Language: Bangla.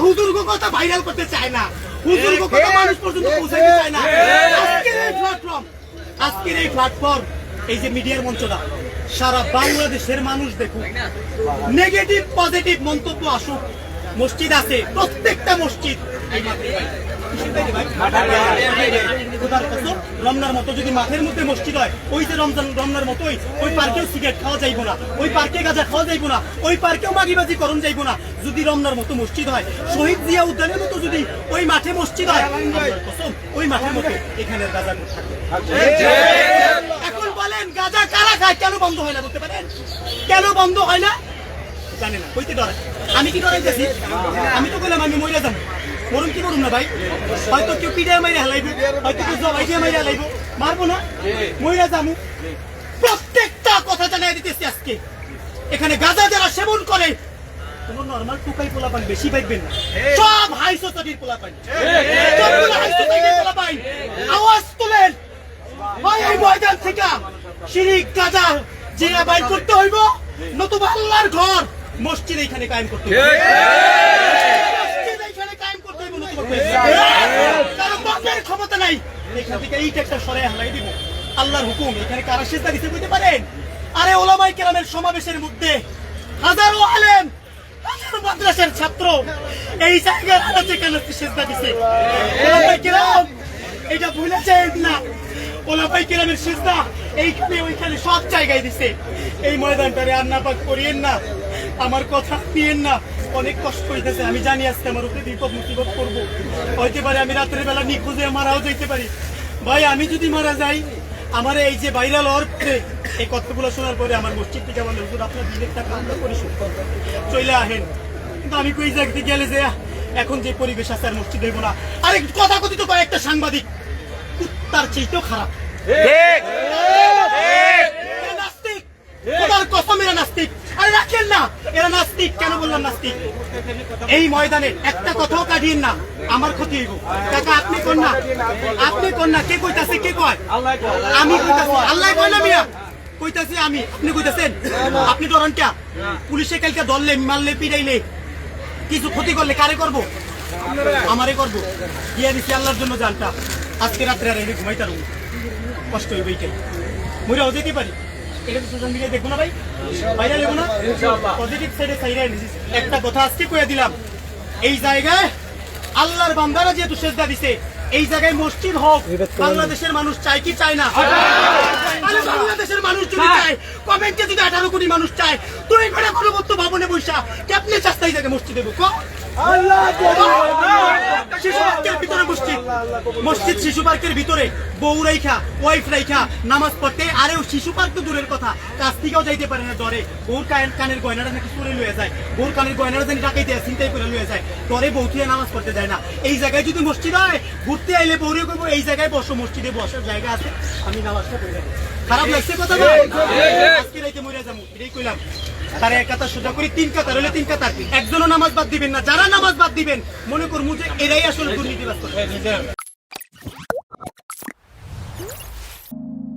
হুজুরগো কথা ভাইরাল করতে চায় না, হুজুরগো কথা মানুষ পর্যন্ত পৌঁছাতে চায় না। আজকের এই প্ল্যাটফর্ম, এই যে মিডিয়ার মঞ্চটা, সারা বাংলাদেশের মানুষ দেখুক, নেগেটিভ পজিটিভ মন্তব্য আসুক। মসজিদ আছে, প্রত্যেকটা মসজিদ রমনার মতো যদি মাঠের মধ্যে মসজিদ হয়, ওই যে রমনার মতোই ওই পার্কেও সিগারেট খাওয়া যাইব না, ওই পার্কে গাঁজা খাওয়া যাইব না, ওই পার্কেও মাগিবাজি করণ যাইব না। যদি রমনার মতো মসজিদ হয়, শহীদ জিয়া উদ্যানের মতো যদি ওই মাঠে মসজিদ হয়, ওই মাঠের মতো এখানে গাঁজা থাকবে। এখন বলেন গাঁজা কারা খায়, কেন বন্ধ হয় না বলতে পারেন? কেন বন্ধ হয় না জানে না, কইতে ডরে। আমি কি ডরাইতেছি? আমি তো বললাম আমি মইরা যাবো, মরুন কি করুন না ভাই? হয়তো কেউ পিড়ে মাইরে হালাইবো, হয়তো কেউ জবাই দিয়ে মাইরে হালাইবো, মারবো না, মইরা যাবো। প্রত্যেকটা কথা জানাই দিতেছি আজকে। এখানে গাঁজা যারা সেবন করে, কোন নরমাল টুকাই পোলা পান বেশি পাইবেন না, সব হাই সোসাইটির পোলা পান, সবগুলো হাই সোসাইটির পোলা পান। আওয়াজ তোলেন ভাই, এই ময়দান থেকে শিরিক গাঁজা জিনা বাইর করতে হইব, নতুবা আল্লাহর ঘর মসজিদ এখানে কায়েম করতে হইব। কারণ বাপের ক্ষমতা নাই, এখান থেকে এই ট্যাক্সটা সরাই হালাই দিব। আল্লাহর হুকুম, এখানে কারা সিজদা দিতে বুঝতে পারেন? আরে ওলামায়ে কেরামের সমাবেশের মধ্যে হাজারো আলেম, হাজারো মাদ্রাসার ছাত্র এই জায়গায় আনাচে কানাচে সিজদা দিছে। ওলামায়ে কেরাম এটা ভুলেছেন না, ওলামায়ে কেরামের সিজদা এইখানে ওইখানে সব জায়গায় দিছে। এই ময়দানটারে আর নাপাক করিয়েন না, আমার কথা নিয়েন না। অনেক কষ্ট হইতেছে, আমি জানি আজকে আমার উপরে বিপদ মুসিবত করবো, হইতে পারে আমি রাতের বেলা নিখোঁজে মারাও যাইতে পারি। ভাই আমি যদি মারা যাই, আমার এই যে ভাইরাল অর্থে এই কথাগুলো শোনার পরে আমার মসজিদ থেকে বলে হুজুর আপনার দিনের টাকা আমরা পরিশোধ করবো, চলে আহেন। কিন্তু আমি কই জায়গাতে গেলে যে এখন যে পরিবেশ আছে আর মসজিদ হইব না। আরে কথা কথিত করে একটা সাংবাদিক তার চেয়েও খারাপ। নাস্তিক, খোদার কসম এরা নাস্তিক। আরে রাখেন না, এরা নাস্তিক। কেন বললাম নাস্তিক? এই ময়দানে একটা কথাও কাটিয়েন না, আমার ক্ষতি হইব। কাকা আপনি কোন না, আপনি কোন না, কে কইতাছে, কে কয়? আমি কইতাছি, আল্লাহ কয় না মিয়া, কইতাছি আমি, আপনি কইতাছেন। আপনি ডরান কে? পুলিশে কালকে ধরলে, মারলে, পিটাইলে, কিছু ক্ষতি করলে কারে করবো? আমারে করবো। দিয়ে দিচ্ছি আল্লাহর জন্য জানটা। আজকে রাত্রে আর ঘুমাইতে পারবো, কষ্ট হইব এইটাই। মইরাও যেতে পারি, এটা তো সোশ্যাল মিডিয়ায় দেখবো না ভাই, ভাইরাল হবো না? পজিটিভ সাইডে একটা কথা আজকে কয়ে দিলাম, এই জায়গায় আল্লাহর বান্দারা যেহেতু সেজদা দিছে, এই জায়গায় মসজিদ হোক। বাংলাদেশের মানুষ চায় কি চায় না? বাংলাদেশের মানুষ যদি চায়, কমেন্টে যদি 18 কোটি মানুষ চায়, তুই করে গণপত্র ভবনে বৈশা কেমনে চাস্তা এই জায়গায় মসজিদ দেবো? শিশু পার্কের ভিতরে মসজিদ, মসজিদ শিশু পার্কের ভিতরে বউ রাইখা, ওয়াইফ রাইখা নামাজ পড়তে। আরে শিশু পার্ক তো দূরের কথা, কাছ থেকেও যাইতে পারে না ডরে। বউর কানের গয়নাটা নাকি চুরে লয়ে যায়, বউর কানের গয়নাটা জানি ডাকাইতে চিন্তাই করে লয়ে যায়, ডরে বউ থেকে নামাজ পড়তে যায় না। এই জায়গায় যদি মসজিদ হয়, ঘুরতে আইলে বউরে করবো এই জায়গায় বসো, মসজিদে বসার জায়গা আছে, আমি নামাজটা পড়ে যাবো। খারাপ লাগছে কথা? আজকে রাইতে মরে যাবো, এটাই কইলাম। তারা এক কাতার সোজা করি, 3 কাতার হলে 3 কাতার, একজনও নামাজ বাদ দিবেন না। যারা নামাজ বাদ দিবেন, মনে করবো যে এরাই আসলে দুর্নীতিবাজ।